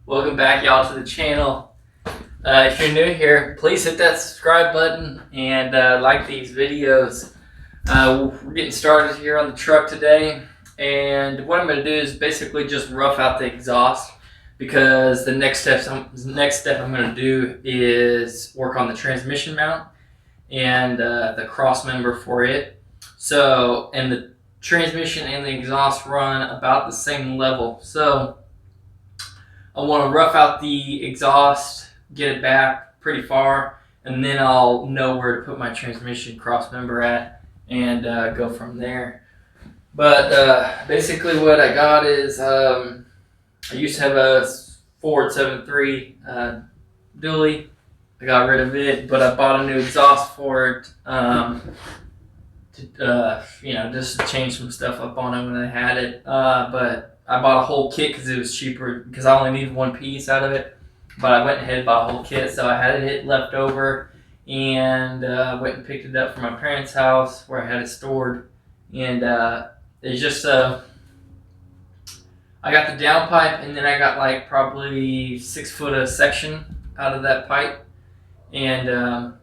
Welcome back, y'all, to the channel. If you're new here, please hit that subscribe button and like these videos. We're getting started here on the truck today, and what I'm going to do is basically just rough out the exhaust, because the next step I'm going to do is work on the transmission mount and the cross member for it. So, and the transmission and the exhaust run about the same level. So I want to rough out the exhaust, get it back pretty far, and then I'll know where to put my transmission cross member at and go from there. But basically what I got is, I used to have a Ford 7.3 dually. I got rid of it, but I bought a new exhaust for it just to change some stuff up on it when I had it. But I bought a whole kit because it was cheaper, because I only needed one piece out of it. But I went ahead and bought a whole kit, so I had it left over, and went and picked it up from my parents' house where I had it stored. And it's just I got the downpipe, and then I got like probably 6 foot of section out of that pipe, and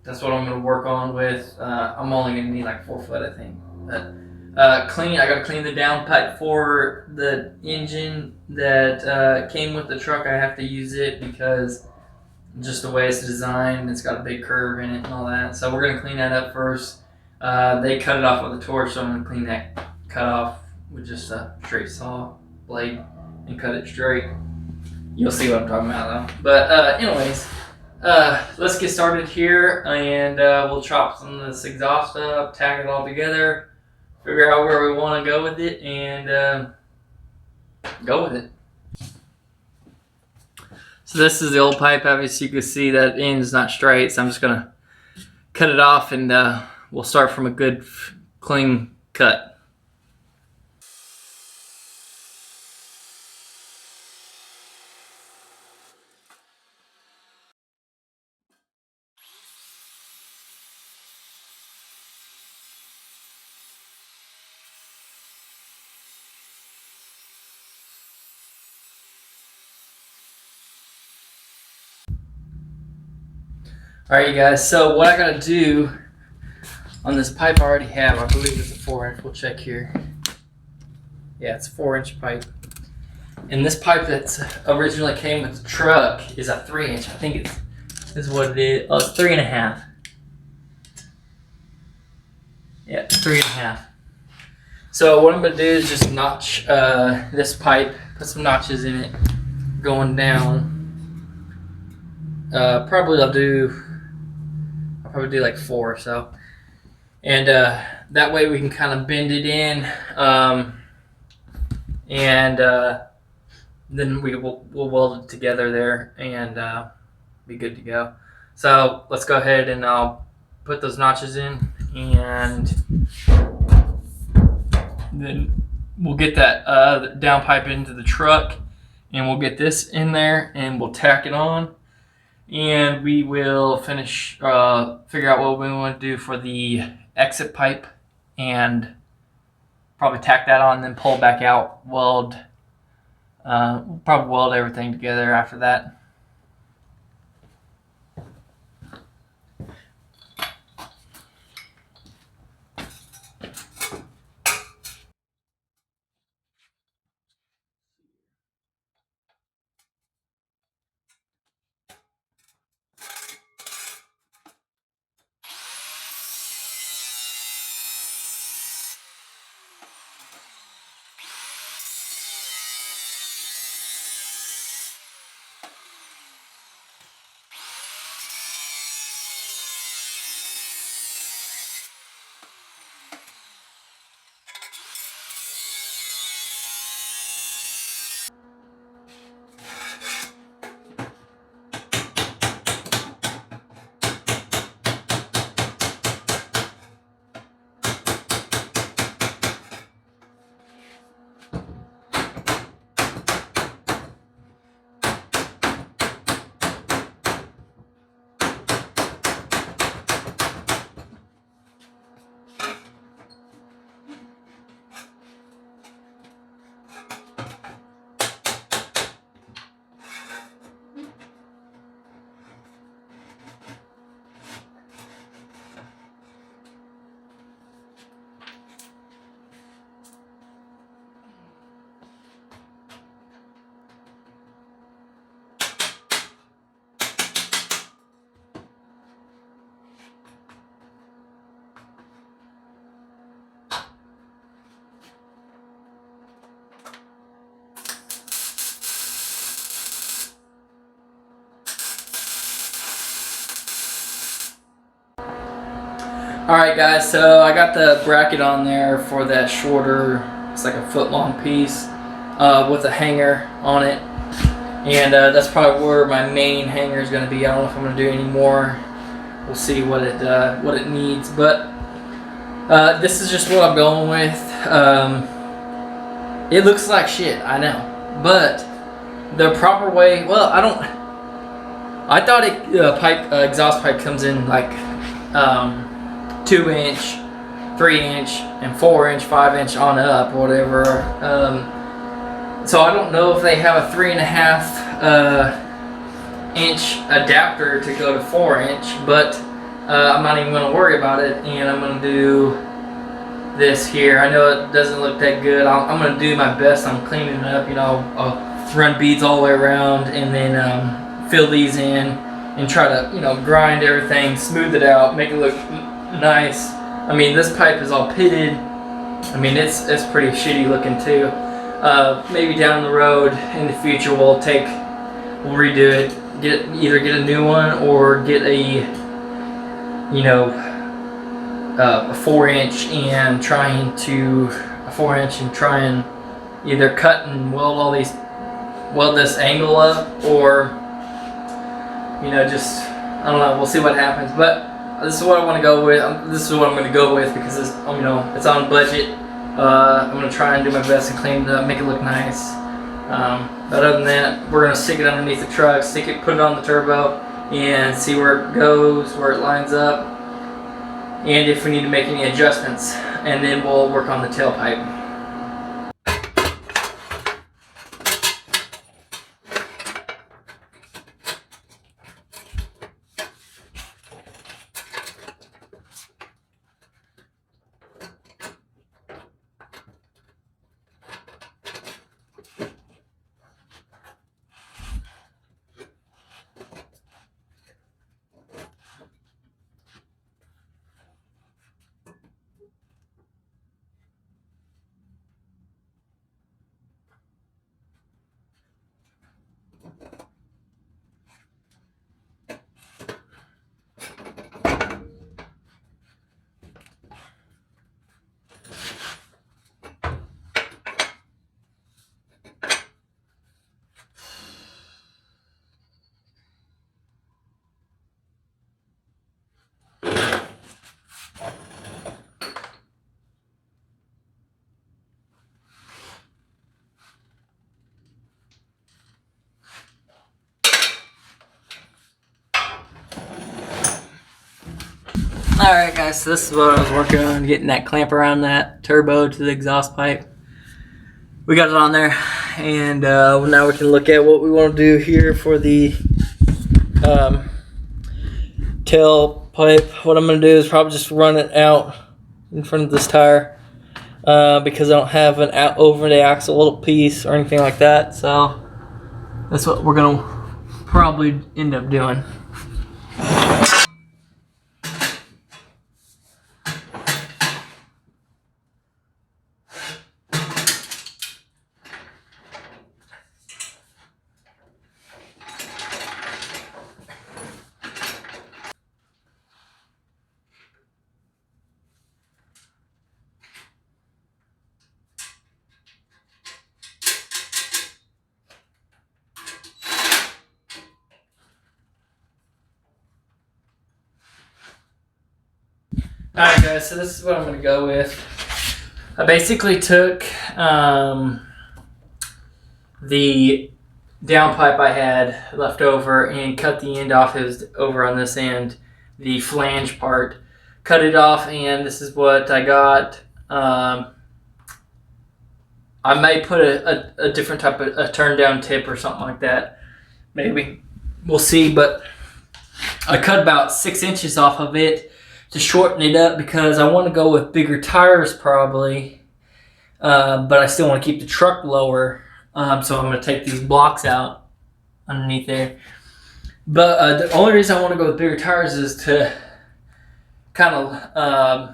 that's what I'm going to work on with. I'm only going to need like 4 foot, I think. But I got to clean the downpipe for the engine that came with the truck. I have to use it because just the way it's designed, it's got a big curve in it and all that. So we're going to clean that up first. They cut it off with a torch, so I'm going to clean that cut off with just a straight saw blade and cut it straight. You'll see what I'm talking about though. But anyways, let's get started here, and we'll chop some of this exhaust up, tack it all together, figure out where we want to go with it, and go with it. So this is the old pipe. Obviously you can see that end is not straight, so I'm just gonna cut it off, and we'll start from a good clean cut. Alright, you guys, so what I gotta do on this pipe I already have, I believe it's a 4-inch, we'll check here. Yeah, it's a 4-inch pipe. And this pipe that's originally came with the truck is a 3-inch. I think is what it is. Oh, it's 3.5. Yeah, it's 3.5. So what I'm gonna do is just notch this pipe, put some notches in it, going down. I'll probably do like 4 or so, and that way we can kind of bend it in, and then we'll weld it together there and be good to go. So let's go ahead and I'll put those notches in, and then we'll get that downpipe into the truck, and we'll get this in there, and we'll tack it on, and we will finish figure out what we want to do for the exit pipe, and probably tack that on, then pull back out, weld. We'll probably weld everything together after that. Alright guys, so I got the bracket on there for that shorter, it's like a foot long piece with a hanger on it. And that's probably where my main hanger is going to be. I don't know if I'm going to do any more. We'll see what it needs. But this is just what I'm going with. It looks like shit, I know. But the proper way, well, I thought exhaust pipe comes in like 2 inch, 3 inch, and 4 inch, 5 inch on up, whatever. So I don't know if they have a 3.5 inch adapter to go to 4 inch, but I'm not even going to worry about it, and I'm going to do this here. I know it doesn't look that good. I'm going to do my best on cleaning it up. You know, I'll run beads all the way around, and then fill these in, and try to, you know, grind everything, smooth it out, make it look nice. I mean, this pipe is all pitted. I mean, it's pretty shitty looking too. Maybe down the road in the future we'll redo it, either get a new one or get a, you know, a 4 inch and try and either cut and weld this angle up, or, you know, just, I don't know, we'll see what happens. But this is what I want to go with. This is what I'm going to go with because it's, you know, it's on budget. I'm going to try and do my best and clean it up, make it look nice. But other than that, we're going to stick it underneath the truck, put it on the turbo, and see where it goes, where it lines up, and if we need to make any adjustments. And then we'll work on the tailpipe. Alright guys, so this is what I was working on, getting that clamp around that turbo to the exhaust pipe. We got it on there, and now we can look at what we want to do here for the tailpipe. What I'm going to do is probably just run it out in front of this tire because I don't have an over the axle little piece or anything like that, so that's what we're going to probably end up doing. Alright guys, so this is what I'm going to go with. I basically took the downpipe I had left over and cut the end off. It was over on this end, the flange part. Cut it off, and this is what I got. I may put a different type of a turn down tip or something like that. Maybe. We'll see, but I cut about 6 inches off of it to shorten it up because I want to go with bigger tires probably, but I still want to keep the truck lower, so I'm going to take these blocks out underneath there. But the only reason I want to go with bigger tires is to kind of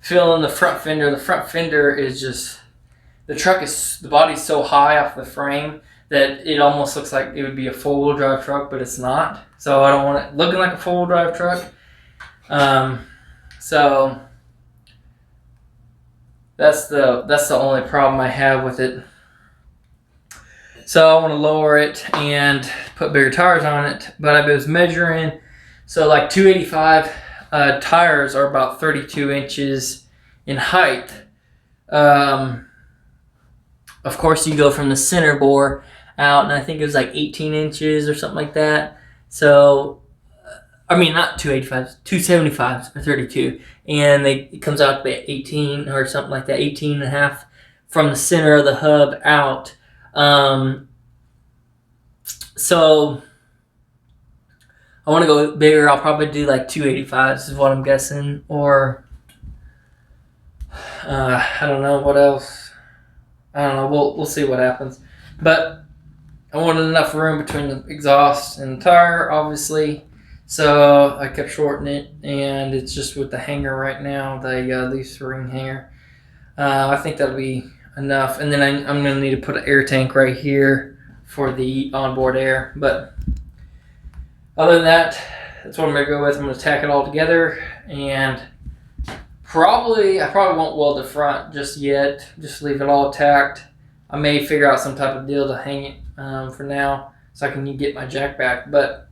fill in the front fender. The front fender is just, the body's so high off the frame that it almost looks like it would be a four-wheel drive truck, but it's not. So I don't want it looking like a four-wheel drive truck. So that's the only problem I have with it. So I want to lower it and put bigger tires on it, but I was measuring, so like 285 tires are about 32 inches in height. Of course, you go from the center bore out, and I think it was like 18 inches or something like that. So, I mean, not 285s, 275s or 32, and it comes out to be 18 or something like that, 18 and a half from the center of the hub out. So I want to go bigger. I'll probably do like 285s is what I'm guessing, or I don't know what else. I don't know. We'll see what happens. But I wanted enough room between the exhaust and the tire, obviously. So I kept shortening it, and it's just with the hanger right now, the loose ring hanger. I think that'll be enough. And then I'm going to need to put an air tank right here for the onboard air. But other than that, that's what I'm going to go with. I'm going to tack it all together, and I probably won't weld the front just yet. Just leave it all tacked. I may figure out some type of deal to hang it for now, so I can get my jack back. But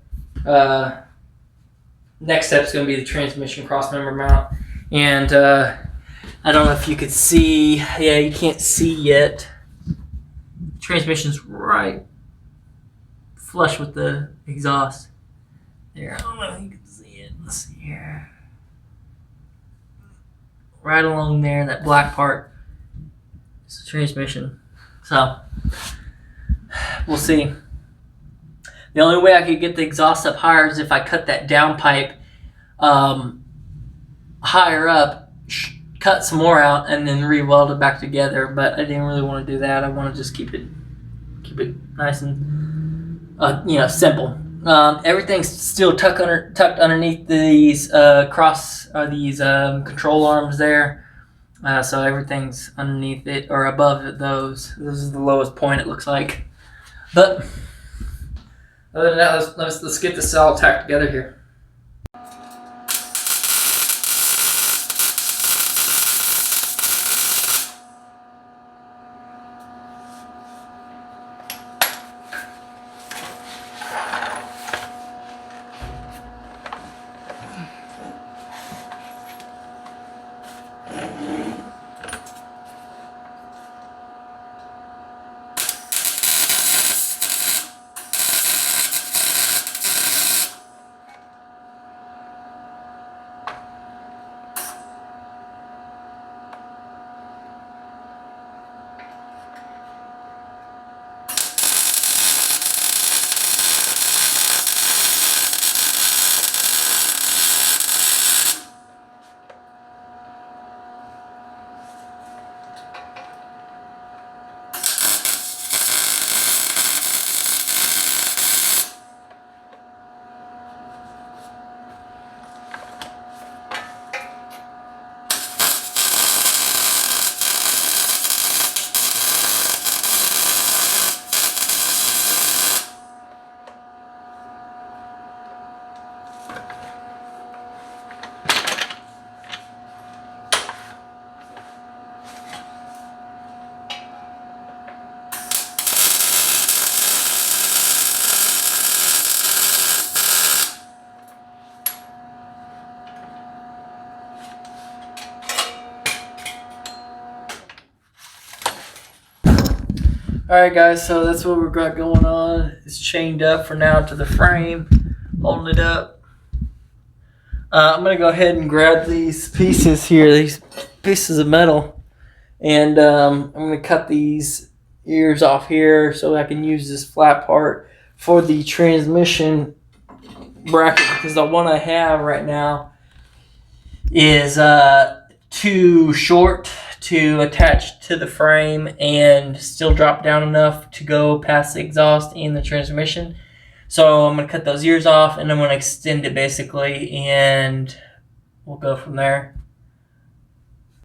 next step is going to be the transmission cross member mount, and I don't know if you could see. Yeah, you can't see yet. Transmission's right flush with the exhaust. There, I don't know if you can see it. Let's see here. Right along there, that black part is the transmission. So, we'll see. The only way I could get the exhaust up higher is if I cut that downpipe higher up, cut some more out, and then re-weld it back together. But I didn't really want to do that. I want to just keep it nice and simple. Everything's still tucked underneath these control arms there. So everything's underneath it or above those. This is the lowest point, it looks like. But other than that, let's get this all tacked together here. Alright guys, so that's what we've got going on. It's chained up for now to the frame, holding it up. I'm going to go ahead and grab these pieces here, these pieces of metal, and I'm going to cut these ears off here so I can use this flat part for the transmission bracket, because the one I have right now is too short to attach to the frame and still drop down enough to go past the exhaust and the transmission. So I'm going to cut those ears off, and I'm going to extend it basically, and we'll go from there.